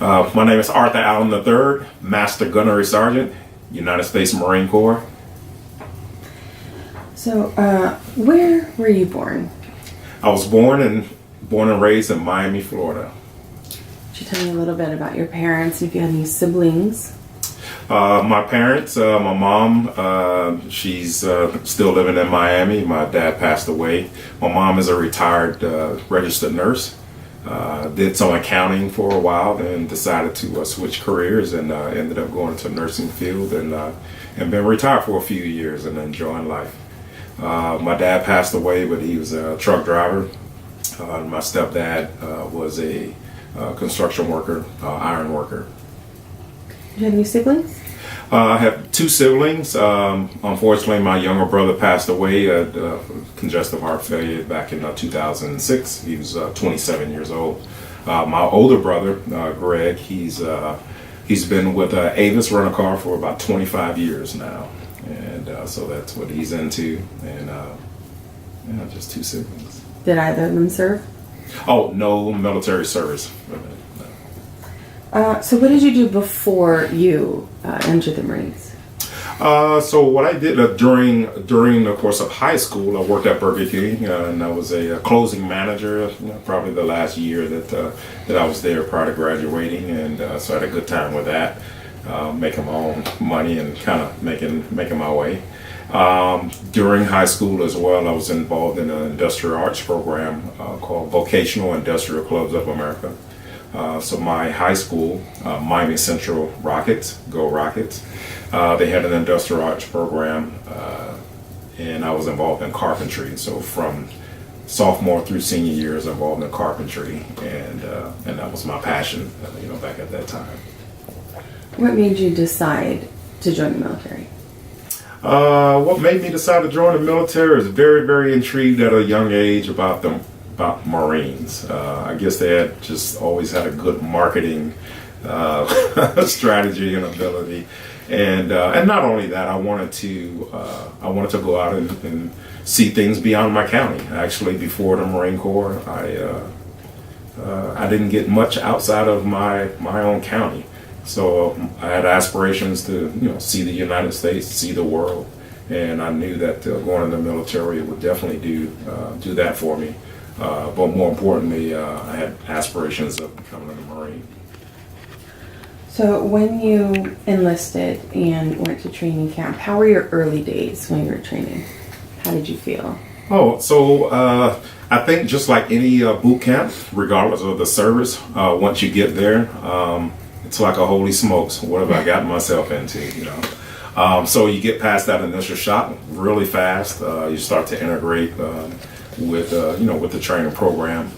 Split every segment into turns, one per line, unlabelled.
My name is Arthur Allen III, Master Gunnery Sergeant, United States Marine Corps.
So, where were you born?
I was born and raised in Miami, Florida.
Could you tell me a little bit about your parents and if you had any siblings?
My parents, my mom, she's still living in Miami. My dad passed away. My mom is a retired registered nurse. Did some accounting for a while, then decided to switch careers and ended up going to the nursing field and been retired for a few years and enjoying life. My dad passed away, but he was a truck driver. My stepdad was a construction worker, iron worker.
Do you have any siblings?
I have two siblings. Unfortunately, my younger brother passed away at congestive heart failure back in 2006. He was 27 years old. My older brother, Greg, he's been with Avis Rent-A-Car for about 25 years now, and so that's what he's into. And just two siblings.
Did either of them serve?
Oh, no military service.
So what did you do before you entered the Marines?
So what I did during the course of high school, I worked at Burger King, and I was a closing manager. Probably the last year that I was there prior to graduating, and so I had a good time with that, making my own money and kind of making my way. During high school as well, I was involved in an industrial arts program called Vocational Industrial Clubs of America. So my high school, Miami Central Rockets, go Rockets, they had an industrial arts program, and I was involved in carpentry. So from sophomore through senior years, involved in carpentry, and that was my passion, back at that time.
What made you decide to join the military?
What made me decide to join the military is very, very intrigued at a young age about Marines. I guess they had just always had a good marketing strategy and ability, and not only that, I wanted to go out and see things beyond my county. Actually, before the Marine Corps, I didn't get much outside of my own county. So I had aspirations to see the United States, see the world, and I knew that going in the military would definitely do that for me. But more importantly, I had aspirations of becoming a Marine.
So when you enlisted and went to training camp, how were your early days when you were training? How did you feel?
Oh, so I think just like any boot camp, regardless of the service, once you get there, it's like a holy smokes, what have I gotten myself into, So you get past that initial shock really fast. You start to integrate with the training program.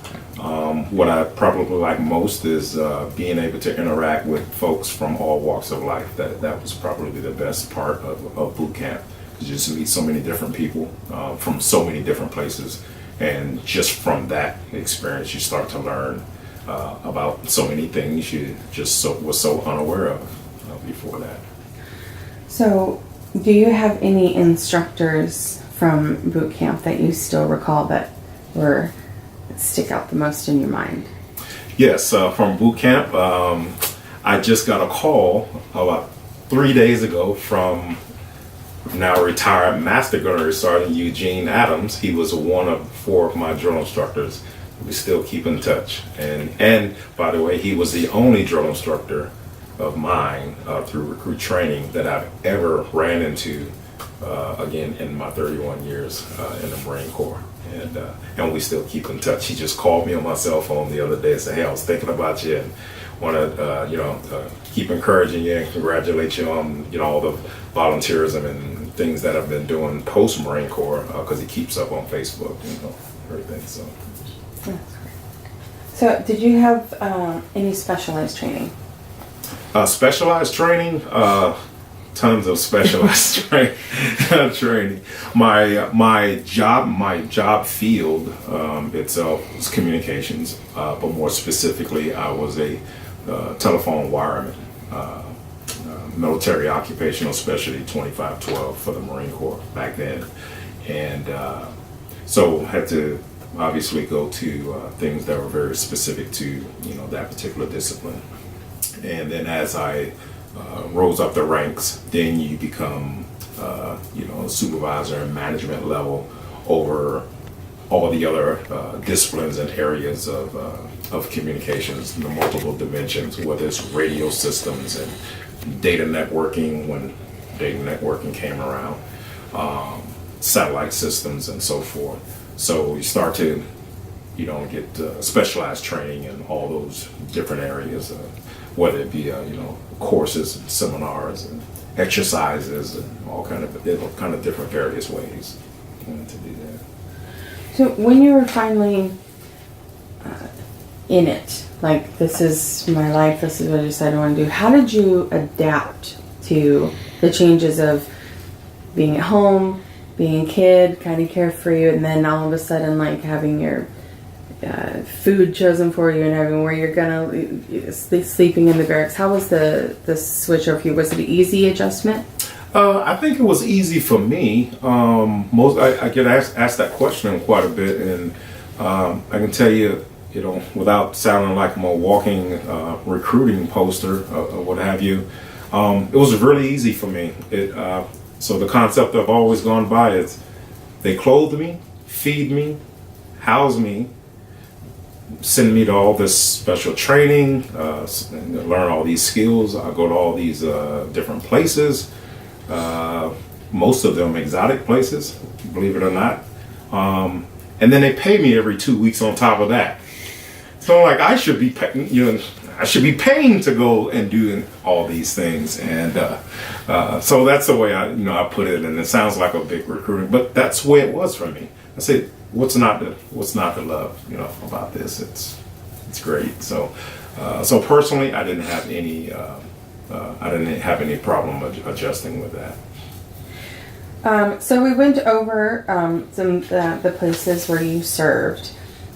What I probably like most is being able to interact with folks from all walks of life. That was probably the best part of boot camp. You just meet so many different people from so many different places, and just from that experience, you start to learn about so many things you just was so unaware of before that.
So, do you have any instructors from boot camp that you still recall that stick out the most in your mind?
Yes, from boot camp, I just got a call about 3 days ago from now retired Master Gunnery Sergeant Eugene Adams. He was one of 4 of my drill instructors. We still keep in touch, and by the way, he was the only drill instructor of mine through recruit training that I've ever ran into again in my 31 years in the Marine Corps, and we still keep in touch. He just called me on my cell phone the other day and said, "Hey, I was thinking about you and want to keep encouraging you and congratulate you on all the volunteerism and things that I've been doing post Marine Corps," because he keeps up on Facebook, everything. So.
So, did you have any specialized training?
Specialized training, tons of specialized training. My job field itself is communications, but more specifically, I was a telephone wireman, military occupational specialty 2512 for the Marine Corps back then, and so had to obviously go to things that were very specific to that particular discipline. And then as I rose up the ranks, then you become, a supervisor and management level over all the other disciplines and areas of communications, the multiple dimensions, whether it's radio systems and data networking when data networking came around, satellite systems and so forth. So you start to, get specialized training in all those different areas, whether it be, courses and seminars and exercises and all kind of different various ways to do that.
So when you were finally in it, like this is my life, this is what I decided I want to do, how did you adapt to the changes of being at home, being a kid, kind of carefree, and then all of a sudden like having your food chosen for you and having where you're gonna be sleeping in the barracks? How was the switch over for you? Was it an easy adjustment?
I think it was easy for me. I get asked that question quite a bit, and I can tell you, without sounding like I'm a walking recruiting poster or what have you, it was really easy for me. So the concept I've always gone by is they clothe me, feed me, house me, send me to all this special training, learn all these skills. I go to all these different places. Most of them exotic places, believe it or not. And then they pay me every 2 weeks on top of that. So like I should be paying to go and do all these things. And so that's the way I put it. And it sounds like a big recruiting, but that's the way it was for me. I said, what's not to love, about this? It's great. So personally, I didn't have any problem adjusting with that.
So we went over some the places where you served.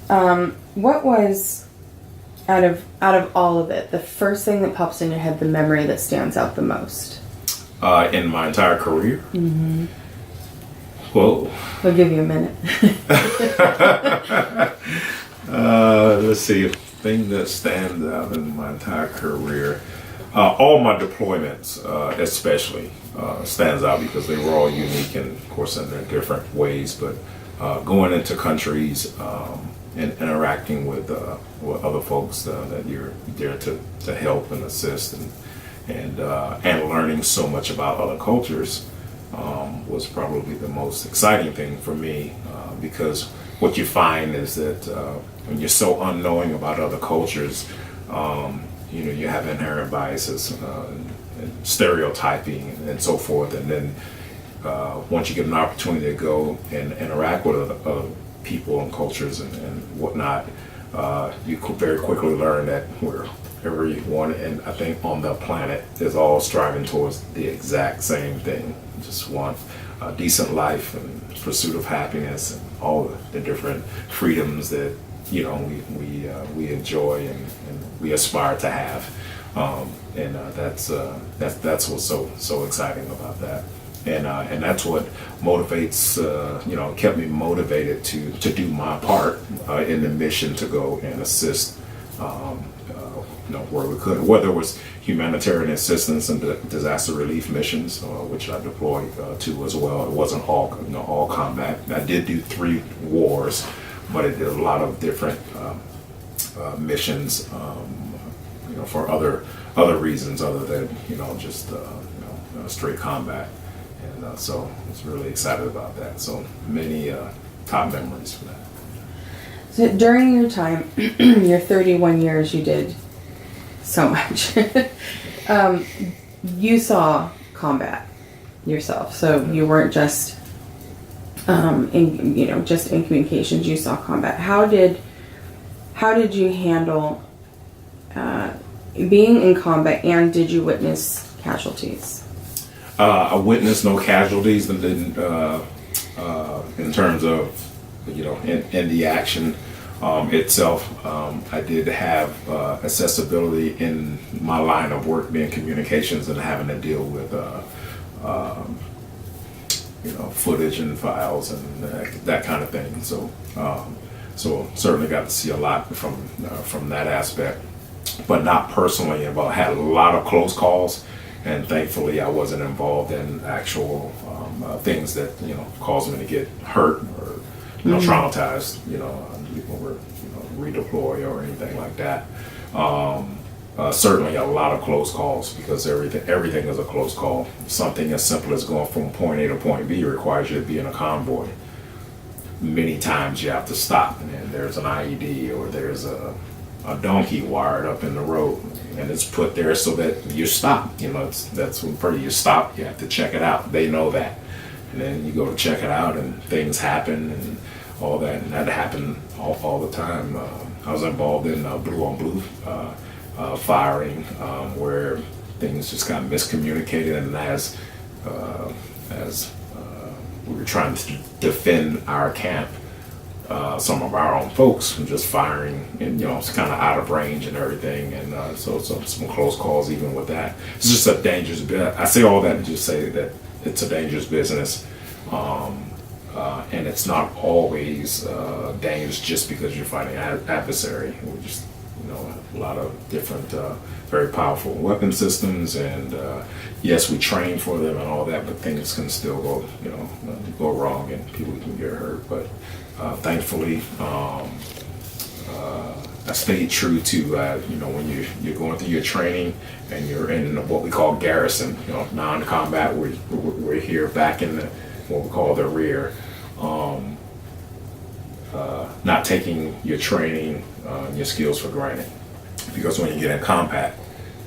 What was out of all of it the first thing that pops in your head, the memory that stands out the most?
In my entire career? Mm-hmm. Well,
we'll give you a minute.
Let's see. Thing that stands out in my entire career. All my deployments, especially, stands out because they were all unique and, of course, in their different ways. But going into countries and interacting with other folks that you're there to help and assist and learning so much about other cultures was probably the most exciting thing for me because what you find is that when you're so unknowing about other cultures, you have inherent biases and stereotyping and so forth. And then once you get an opportunity to go and interact with other people and cultures and whatnot, you could very quickly learn that everyone, and I think on the planet, is all striving towards the exact same thing. Just want a decent life and pursuit of happiness and all the different freedoms that we enjoy and we aspire to have, and that's what's so exciting about that, and that's what motivates kept me motivated to do my part in the mission to go and assist where we could, whether it was humanitarian assistance and disaster relief missions, which I deployed to as well. It wasn't all combat. I did do 3 wars, but I did a lot of different missions, for other reasons other than just straight combat, and so I was really excited about that. So many top memories for that.
So during your time, your 31 years, you did so much. You saw combat yourself, so you weren't just just in communications. You saw combat. How did you handle being in combat, and did you witness casualties?
I witnessed no casualties, and then in terms of in the action itself, I did have accessibility in my line of work, being communications and having to deal with footage and files and that kind of thing. So certainly got to see a lot from that aspect. but not personally involved. Had a lot of close calls, and thankfully I wasn't involved in actual things that caused me to get hurt or traumatized. Or redeploy or anything like that. Certainly a lot of close calls, because everything is a close call. Something as simple as going from point A to point B requires you to be in a convoy. Many times you have to stop, and there's an IED or there's a donkey wired up in the road, and it's put there so that you stop. That's when you stop. You have to check it out. They know that, and then you go to check it out, and things happen and all that, and that happened all the time. I was involved in blue on blue firing, where things just got miscommunicated, and as we were trying to defend our camp, some of our own folks were just firing, and it's kind of out of range and everything, and so some close calls even with that. It's just a dangerous bit. I say all that to just say that it's a dangerous business, and it's not always dangerous just because you're fighting an adversary. We just a lot of different very powerful weapon systems, and yes, we train for them and all that, but things can still go wrong and people can get hurt. But thankfully, I stayed true to when you're going through your training and you're in what we call garrison, non-combat. We're here back in what we call the rear. Not taking your training, your skills for granted, because when you get in combat,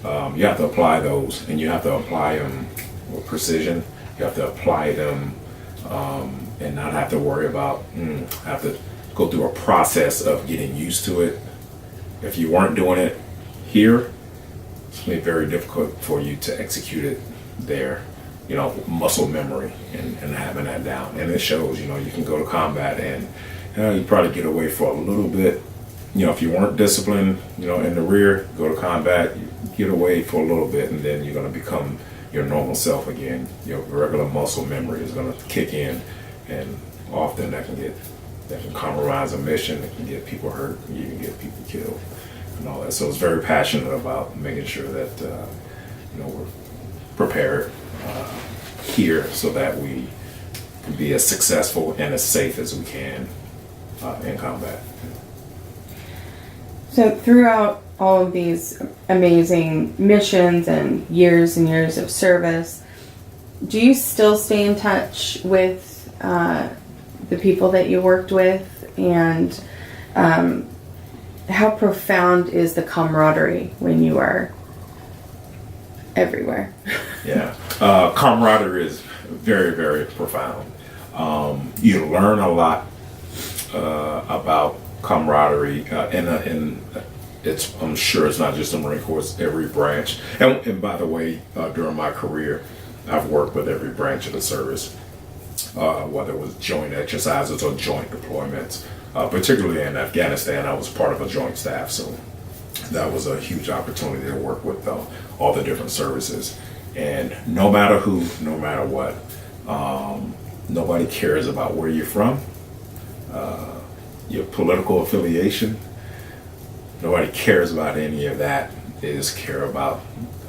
you have to apply those, and you have to apply them with precision. You have to apply them and not have to worry about have to go through a process of getting used to it. If you weren't doing it here, it's going to be very difficult for you to execute it there. Muscle memory and having that down, and it shows. You can go to combat and you probably get away for a little bit. If you weren't disciplined, in the rear, go to combat, you get away for a little bit, and then you're going to become your normal self again. Your regular muscle memory is going to kick in, and often that can compromise a mission. It can get people hurt, and you can get people killed, and all that. So it's very passionate about making sure that we're prepared here so that we can be as successful and as safe as we can in combat.
So throughout all of these amazing missions and years of service, do you still stay in touch with the people that you worked with? And how profound is the camaraderie when you are everywhere? Yeah,
camaraderie is very, very profound. You learn a lot about camaraderie, and I'm sure it's not just the Marine Corps, it's every branch. And by the way, during my career, I've worked with every branch of the service, whether it was joint exercises or joint deployments. Particularly in Afghanistan, I was part of a joint staff, so that was a huge opportunity to work with all the different services. And no matter who, no matter what, nobody cares about where you're from, your political affiliation. Nobody cares about any of that. They just care about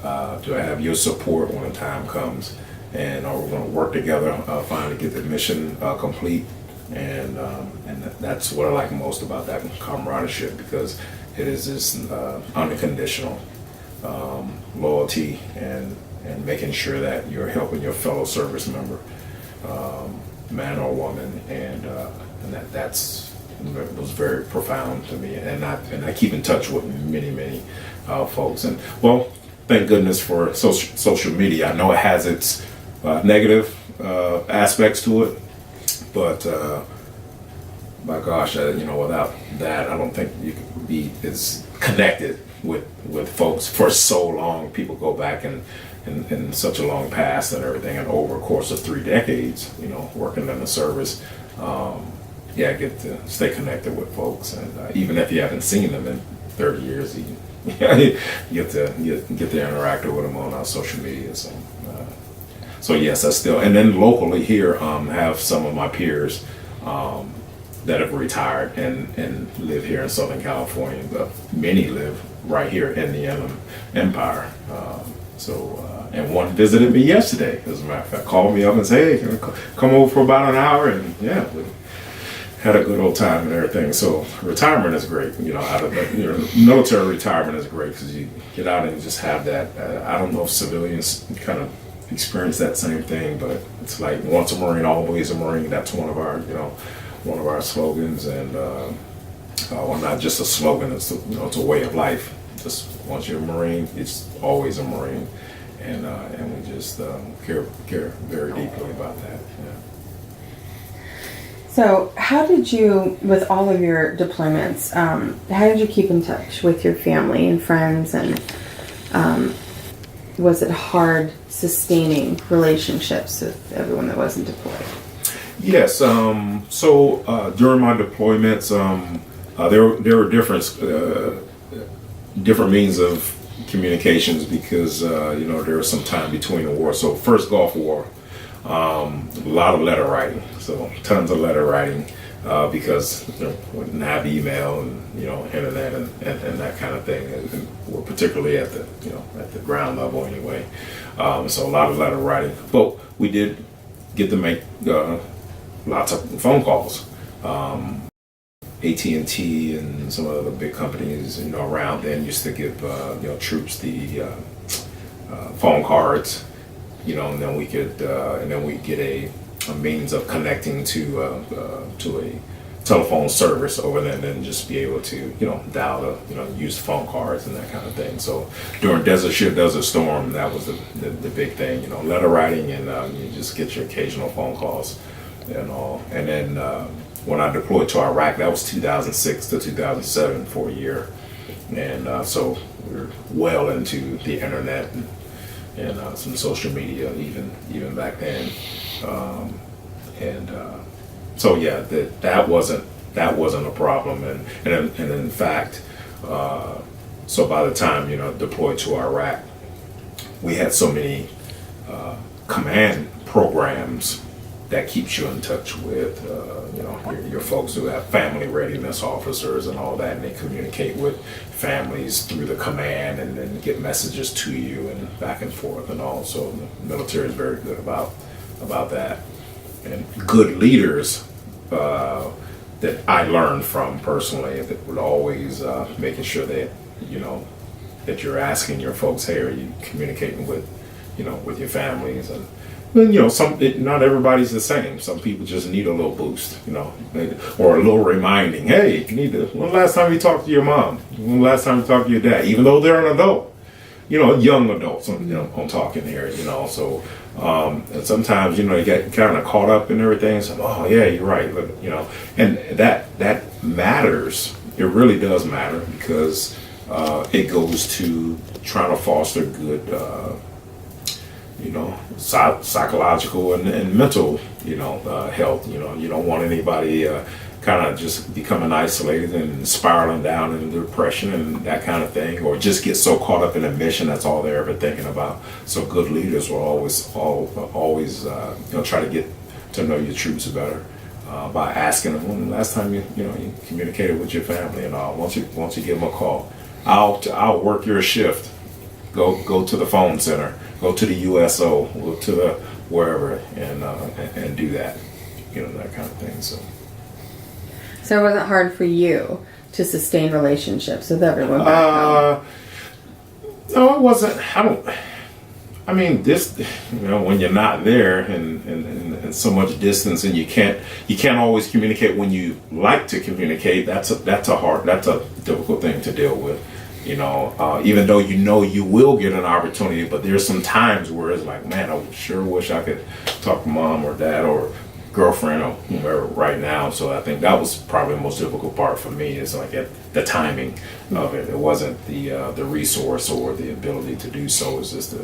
to have your support when the time comes, and we're going to work together, finally get the mission complete. And that's what I like most about that camaraderie, because it is this unconditional loyalty and making sure that you're helping your fellow service member, man or woman, and that's was very profound to me. And I keep in touch with many folks. And well, thank goodness for social media. I know it has its negative aspects to it, but my gosh, without that, I don't think you could be as connected with folks for so long. People go back in such a long past and everything, and over a course of 3 decades, working in the service, I get to stay connected with folks, and even if you haven't seen them in 30 years, you get to interact with them on social media. So yes, I still, and then locally here, have some of my peers that have retired and live here in Southern California, but many live right here in the Inland Empire. And one visited me yesterday, as a matter of fact, called me up and said, hey, come over for about an hour, and yeah, we had a good old time and everything. So retirement is great, out of the, military retirement is great because you get out and just have that. I don't know if civilians kind of experience that same thing, but it's like once a Marine, always a Marine. That's one of our slogans, and well, not just a slogan. It's it's a way of life. Just once you're a Marine, it's always a Marine, and we just care very deeply about that. Yeah.
So, how did you, with all of your deployments, how did you keep in touch with your family and friends, and was it hard sustaining relationships with everyone that wasn't deployed?
Yes. So during my deployments, there were different means of communications because there was some time between the wars. So first Gulf War. A lot of letter writing, so tons of letter writing because we didn't have email and internet and that kind of thing, and we're particularly at the ground level anyway. So a lot of letter writing, but we did get to make lots of phone calls. AT&T and some of the big companies around then used to give troops the phone cards. And then we could, get a means of connecting to a telephone service over there, and then just be able to, dial use phone cards and that kind of thing. So during Desert Shift, Desert Storm, that was the big thing, letter writing, and you just get your occasional phone calls and all. And then when I deployed to Iraq, that was 2006 to 2007 for a year, and so we were well into the internet and some social media even back then, so yeah, that wasn't a problem, and in fact, so by the time deployed to Iraq, we had so many command programs that keeps you in touch with your folks who have family readiness officers and all that, and they communicate with families through the command and then get messages to you and back and forth and all. So the military is very good about that, and good leaders that I learned from personally that would always making sure that that you're asking your folks, hey, are you communicating with with your families? And not everybody's the same. Some people just need a little boost, or a little reminding. Hey, you need to. When the last time you talked to your mom? When the last time you talked to your dad? Even though they're an adult, young adults. I'm talking here. So, and sometimes you get kind of caught up in everything. So, oh yeah, you're right. Look, and that matters. It really does matter because it goes to trying to foster good. Psychological and mental, health. You don't want anybody kind of just becoming isolated and spiraling down into depression and that kind of thing, or just get so caught up in a mission that's all they're ever thinking about. So good leaders will always try to get to know your troops better by asking them when the last time you communicated with your family and all. Once you give them a call, I'll work your shift. Go to the phone center. Go to the USO, go to the wherever, and do that, that kind of thing. So
it wasn't hard for you to sustain relationships with everyone back home?
No, it wasn't. I mean, this, when you're not there and so much distance, and you can't always communicate when you like to communicate. That's a difficult thing to deal with. Even though you will get an opportunity, but there's some times where it's like, man, I sure wish I could talk to mom or dad or girlfriend or whomever right now. So I think that was probably the most difficult part for me, is like at the timing of it. It wasn't the resource or the ability to do so. It's just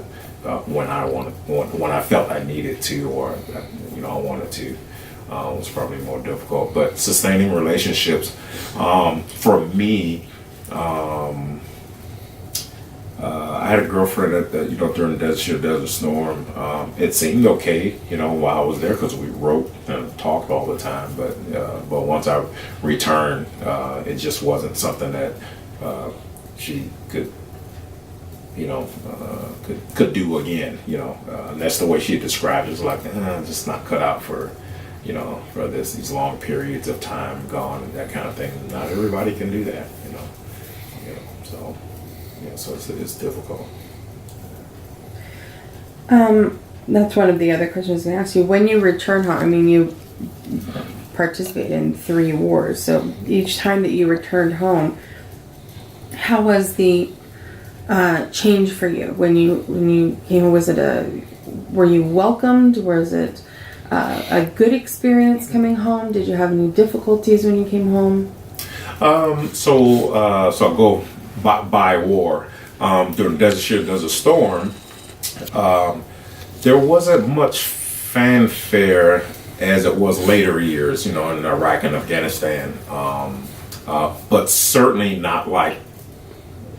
when I felt I needed to, or I wanted to. Was probably more difficult. But sustaining relationships for me. I had a girlfriend that during the Desert Storm. It seemed okay, while I was there because we wrote and talked all the time. But once I returned, it just wasn't something that she could, could do again. And that's the way she described it. It's like, just not cut out for, for these long periods of time gone and that kind of thing. Not everybody can do that. So so it's difficult.
That's one of the other questions I was going to ask you. When you return home, I mean, you participated in 3 wars, so each time that you returned home, how was the change for you when you came? Were you welcomed? Was it a good experience coming home? Did you have any difficulties when you came home?
So I'll go by war. During Desert Storm, there wasn't much fanfare as it was later years, in Iraq and Afghanistan. But certainly not like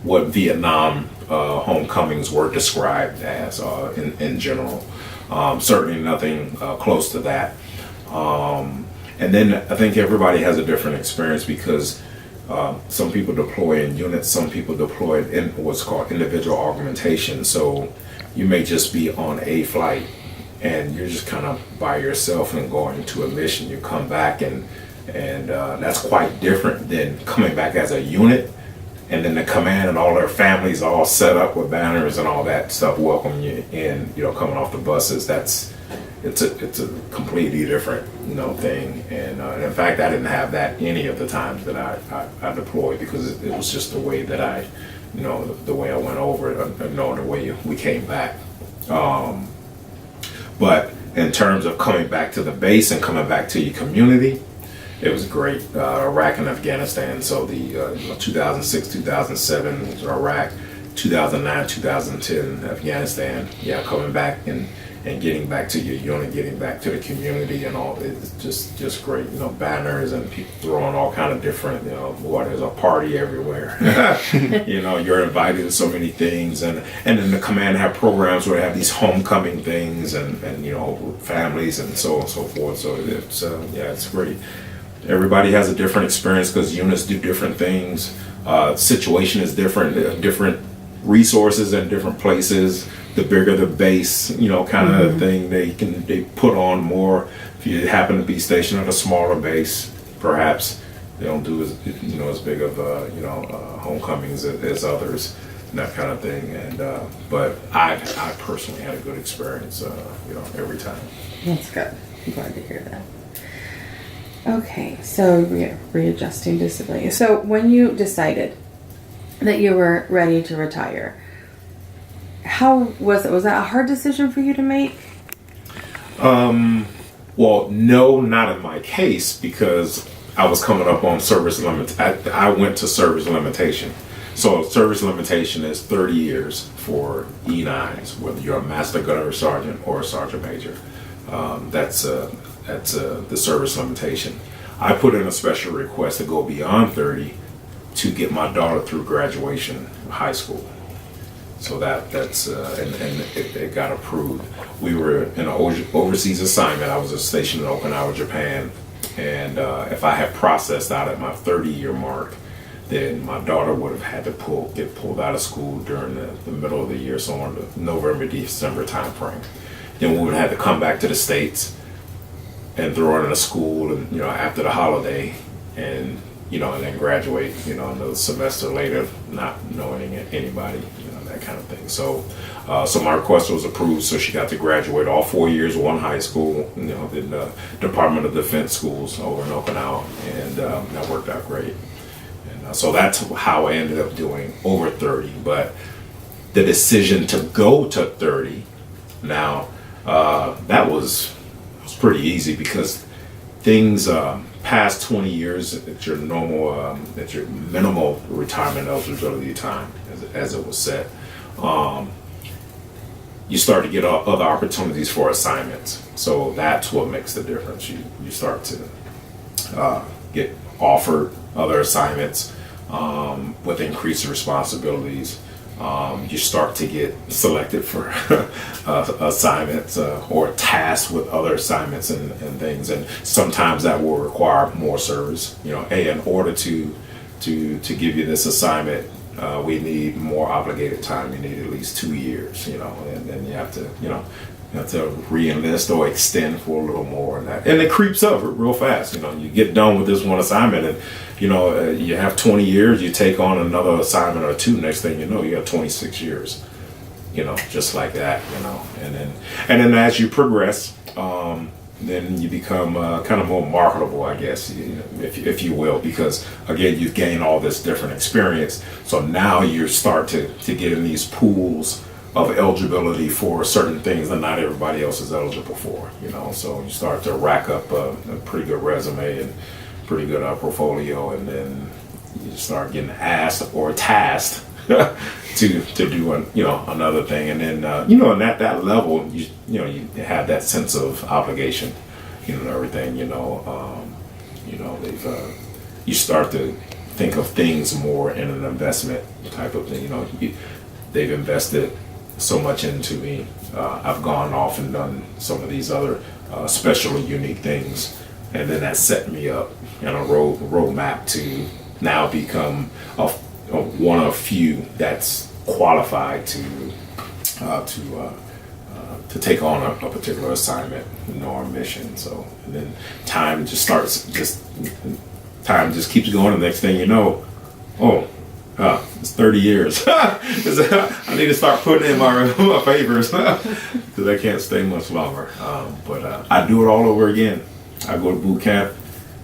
what Vietnam homecomings were described as in general. Certainly nothing close to that. And then I think everybody has a different experience because some people deploy in units, some people deploy in what's called individual augmentation. So you may just be on a flight and you're just kind of by yourself and going to a mission. You come back and that's quite different than coming back as a unit, and then the command and all their families all set up with banners and all that stuff welcoming you in, coming off the buses. It's a completely different thing, and in fact I didn't have that any of the times that I deployed because it was just the way that I the way I went over it, the way we came back. But in terms of coming back to the base and coming back to your community, it was great. Iraq and Afghanistan. So the 2006, 2007 was Iraq, 2009, 2010 Afghanistan. Yeah, coming back and getting back to your unit, getting back to the community and all. It's just great. Banners and people throwing all kind of different. There's a party everywhere. You're invited to so many things, and then the command have programs where they have these homecoming things and families and so on and so forth. So it's great. Everybody has a different experience because units do different things. Situation is different. Different resources in different places. The bigger the base, kind of thing, they put on more. If you happen to be stationed at a smaller base, perhaps they don't do as big of homecomings as others, and that kind of thing. And but I personally had a good experience, every time.
That's good. I'm glad to hear that. Okay, so readjusting disability. So when you decided that you were ready to retire, how was it? Was that a hard decision for you to make?
Well, no, not in my case, because I was coming up on service limit. I went to service limitation. So service limitation is 30 years for E9s, whether you're a master gunnery sergeant or a sergeant major. That's the service limitation. I put in a special request to go beyond 30 to get my daughter through graduation of high school. So that's and it got approved. We were in an overseas assignment. I was stationed in Okinawa, Japan, and if I had processed out at my 30-year mark, then my daughter would have had to get pulled out of school during the middle of the year, so on the November, December time frame. Then we would have to come back to the States and throw her in a school, and after the holiday, and and then graduate, another semester later, not knowing anybody, that kind of thing. So my request was approved, so she got to graduate all 4 years, one high school, in the Department of Defense schools over in Okinawa, and that worked out great. And so that's how I ended up doing over 30. But the decision to go to 30, now that was pretty easy because things past 20 years at your minimal retirement eligibility time, as it was set, you start to get other opportunities for assignments. So that's what makes the difference. You start to get offered other assignments with increased responsibilities. You start to get selected for assignments or tasked with other assignments and things, and sometimes that will require more service. In order to give you this assignment, we need more obligated time. You need at least 2 years, and then you have to, re-enlist or extend for a little more. And it creeps up real fast. You get done with this one assignment and, you have 20 years, you take on another assignment or two. Next thing you know, you have 26 years, just like that, and then as you progress, then you become kind of more marketable, I guess, if you will, because again, you've gained all this different experience. So now you start to get in these pools of eligibility for certain things that not everybody else is eligible for, so you start to rack up a pretty good resume and pretty good portfolio, and then you start getting asked or tasked to do another thing, and then and at that level you have that sense of obligation, and everything, they've you start to think of things more in an investment type of thing. They've invested so much into me. I've gone off and done some of these other special unique things, and then that set me up in a roadmap to now become one of few that's qualified to take on a particular assignment or mission. So, and then time just keeps going. The next thing you know, it's 30 years. I need to start putting in my favors because I can't stay much longer. But I do it all over again. I go to boot camp.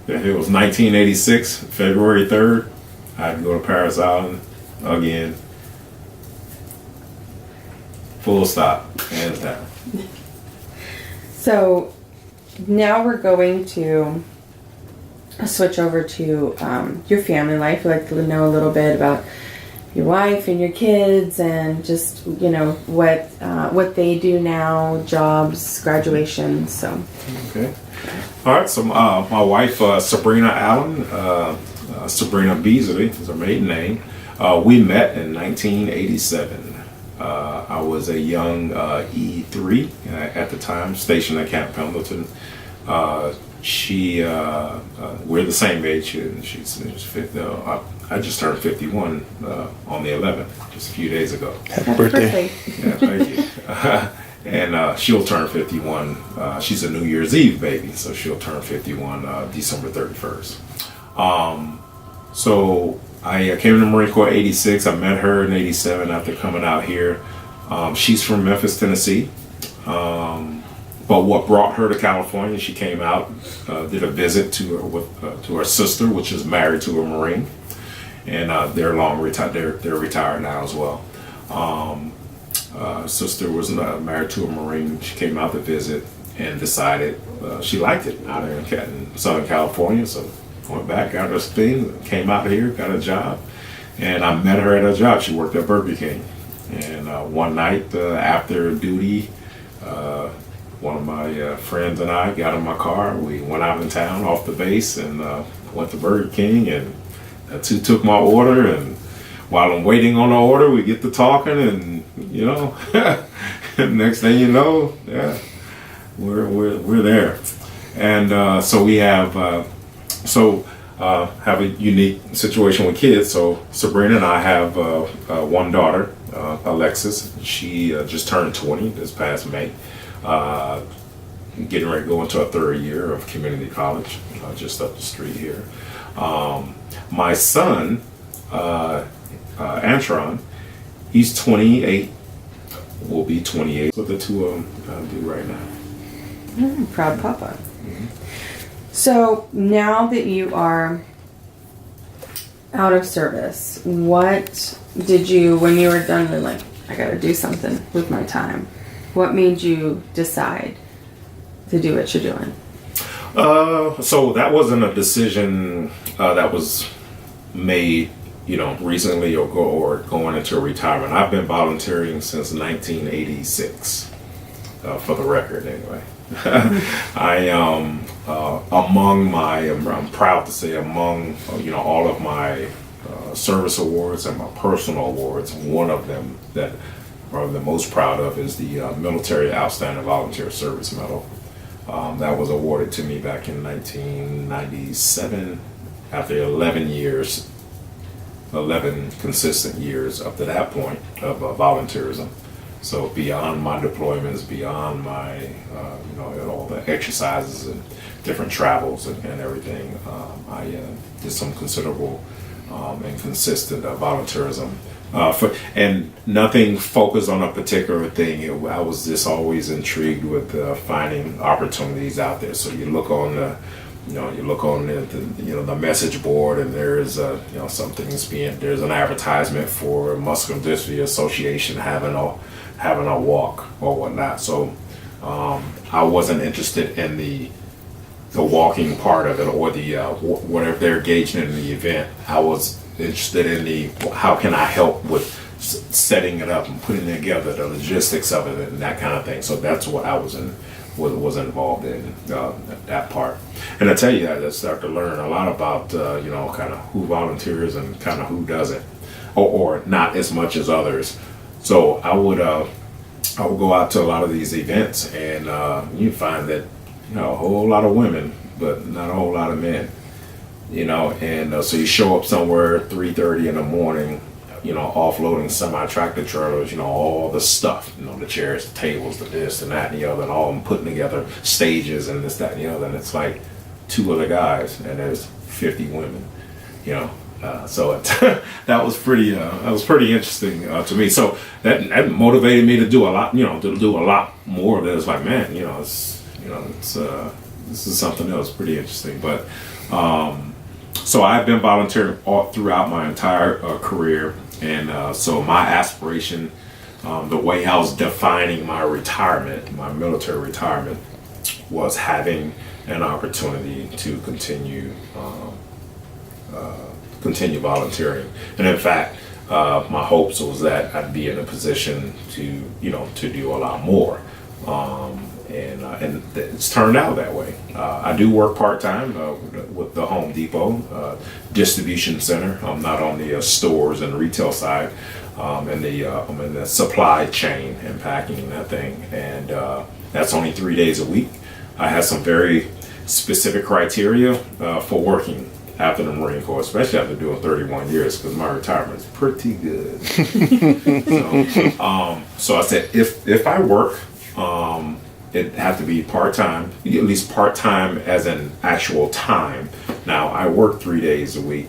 It was 1986, February 3rd. I had to go to Paris Island again. Full stop, hands down.
So now we're going to switch over to your family life. I'd like to know a little bit about your wife and your kids, and just what they do now, jobs, graduation. So
okay, all right. So my wife Sabrina Allen, Sabrina Beasley is her maiden name. We met in 1987. I was a young E3 at the time, stationed at Camp Pendleton. We're the same age. She's 50. I just turned 51 on the 11th, just a few days ago.
Happy birthday.
Yeah, thank you. And she'll turn 51. She's a New Year's Eve baby, so she'll turn 51 December 31st. So I came to the Marine Corps in 86. I met her in 87 after coming out here. She's from Memphis, Tennessee. But what brought her to California, she came out, did a visit to her sister, which is married to a Marine, and they're retired. They're retired now as well. Sister was married to a Marine. She came out to visit and decided she liked it out there in Southern California. So went back, got her thing, came out here, got a job, and I met her at her job. She worked at Burger King, and one night after duty. One of my friends and I got in my car. We went out in town off the base and went to Burger King, and that's who took my order. And while I'm waiting on the order, we get to talking, and next thing you know, yeah, we're there. And so we have have a unique situation with kids. So Sabrina and I have one daughter, Alexis. She just turned 20 this past May. Getting ready to go into a third year of community college, just up the street here. My son, Antron, he's 28, will be 28. What the two of them do right now.
Proud papa. Mm-hmm. So now that you are out of service, what did you, when you were done, you're like, I gotta do something with my time? What made you decide to do what you're doing?
So that wasn't a decision that was made, recently or going into retirement. I've been volunteering since 1986, for the record anyway. I'm proud to say among, all of my service awards and my personal awards, one of them that probably the most proud of is the Military Outstanding Volunteer Service Medal. That was awarded to me back in 1997 after 11 years 11 consistent years up to that point of volunteerism. So beyond my deployments, beyond my, all the exercises and different travels and everything, I did some considerable and consistent volunteerism. And nothing focused on a particular thing. I was just always intrigued with finding opportunities out there. So you look on the the message board, and there's there's an advertisement for Muscular Dystrophy Association having a walk or whatnot. So I wasn't interested in the walking part of it or the whatever they're engaged in the event. I was interested in the how can I help with setting it up and putting together the logistics of it and that kind of thing. So that's what I was involved in, that part. And I tell you, I started to learn a lot about kind of who volunteers and kind of who doesn't, or not as much as others. So I would go out to a lot of these events, and you find that a whole lot of women, but not a whole lot of men. And so you show up somewhere 3:30 in the morning, offloading semi-tractor trailers, all the stuff, the chairs, the tables, the this and that and the other, and all of them putting together stages and this, that, and the other, and it's like 2 other guys, and there's 50 women, so that was pretty interesting to me. So that motivated me to do a lot, to do a lot more of it. It's like, man, this is something else pretty interesting. But so I've been volunteering all throughout my entire career, and so my aspiration, the way I was defining my retirement, my military retirement, was having an opportunity to continue volunteering. And in fact, my hopes was that I'd be in a position to do a lot more. And it's turned out that way. I do work part-time with the Home Depot distribution center. I'm not on the stores and retail side. I'm in the supply chain and packing that thing. And that's only 3 days a week. I have some very specific criteria for working after the Marine Corps, especially after doing 31 years, because my retirement is pretty good. So I said, if I work, it have to be part-time, at least part-time as an actual time. Now, I work 3 days a week,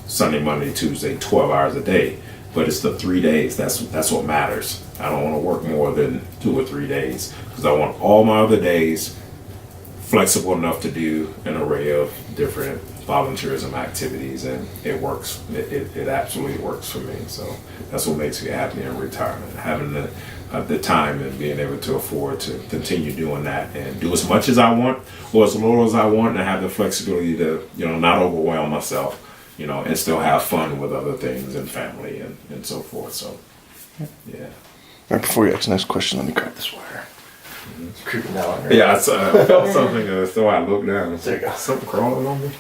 Sunday, Monday, Tuesday, 12 hours a day, but it's the 3 days. That's what matters. I don't want to work more than 2 or 3 days, because I want all my other days flexible enough to do an array of different volunteerism activities, and it works. It absolutely works for me. So that's what makes me happy in retirement, having the time and being able to afford to continue doing that and do as much as I want or as little as I want, and have the flexibility to not overwhelm myself, and still have fun with other things and family and so forth. So yeah.
Right before you ask the next question, let me grab this wire. It's creeping down on your
Yeah, I felt something, so I looked down.
There you go.
Something crawling on me.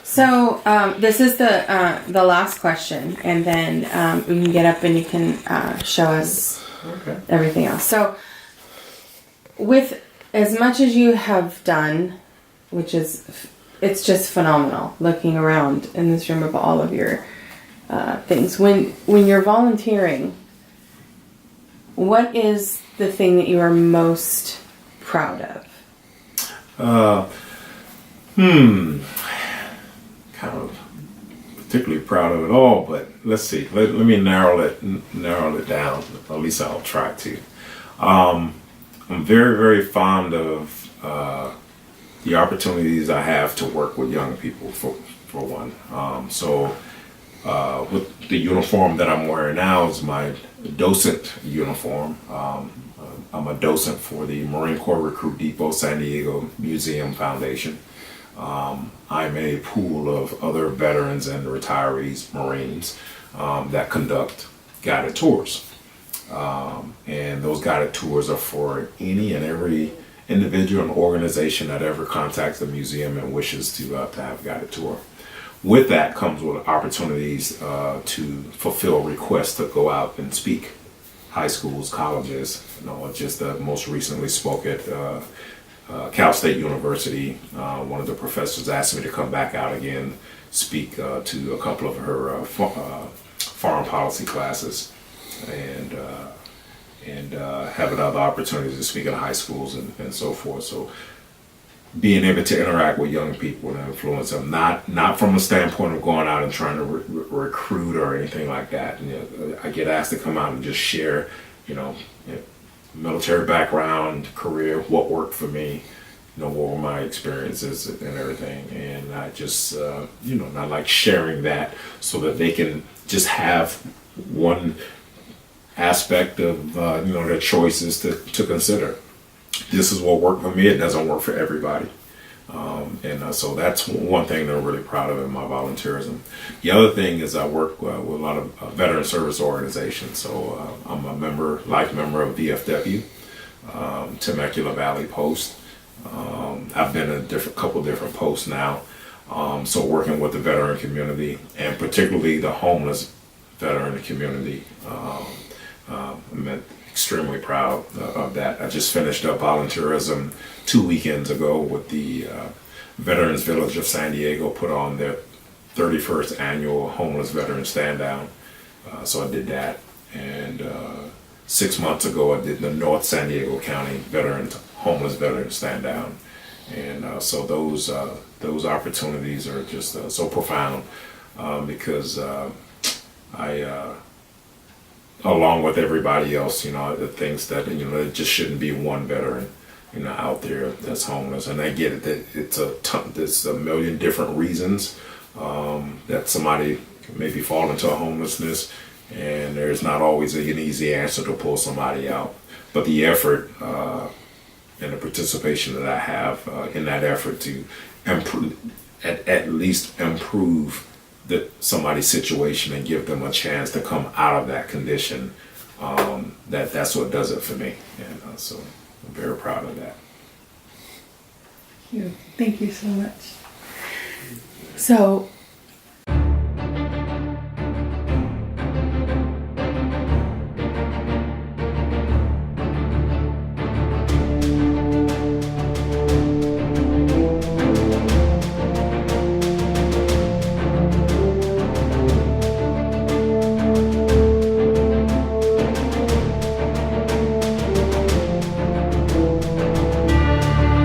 So this is the last question, and then we can get up and you can show us everything else. So with as much as you have done, which is it's just phenomenal looking around in this room of all of your things. When you're volunteering, what is the thing that you are most proud of?
Kind of particularly proud of it all, but let's see. Let me narrow it down. At least I'll try to. I'm very, very fond of the opportunities I have to work with young people. For one, so with the uniform that I'm wearing now is my docent uniform. I'm a docent for the Marine Corps Recruit Depot San Diego Museum Foundation. I'm a pool of other veterans and retirees, Marines, that conduct guided tours. And those guided tours are for any and every individual and organization that ever contacts the museum and wishes to have a guided tour. With that comes with opportunities to fulfill requests to go out and speak. High schools, colleges, just most recently spoke at Cal State University. One of the professors asked me to come back out again, speak to a couple of her foreign policy classes, and having other opportunities to speak in high schools and so forth. So being able to interact with young people and influence them, not from a standpoint of going out and trying to recruit or anything like that. I get asked to come out and just share, military background, career, what worked for me, what were my experiences and everything. And I just, I like sharing that so that they can just have one aspect of, their choices to consider. This is what worked for me. It doesn't work for everybody. So that's one thing that I'm really proud of in my volunteerism. The other thing is I work with a lot of veteran service organizations. So I'm a life member of VFW, Temecula Valley Post. I've been in a couple different posts now. So working with the veteran community, and particularly the homeless veteran community, I'm extremely proud of that. I just finished up volunteerism 2 weekends ago with the Veterans Village of San Diego, put on their 31st annual homeless veteran stand down. So I did that. And 6 months ago I did the North San Diego County homeless veteran stand down. And so those opportunities are just so profound because I along with everybody else, the things that, it just shouldn't be one veteran, out there that's homeless. And I get it that there's a million different reasons that somebody can maybe fall into homelessness, and there's not always an easy answer to pull somebody out. But the effort and the participation that I have in that effort to improve, at least improve somebody's situation and give them a chance to come out of that condition, that's what does it for me. And so I'm very proud of that.
Thank you so much. So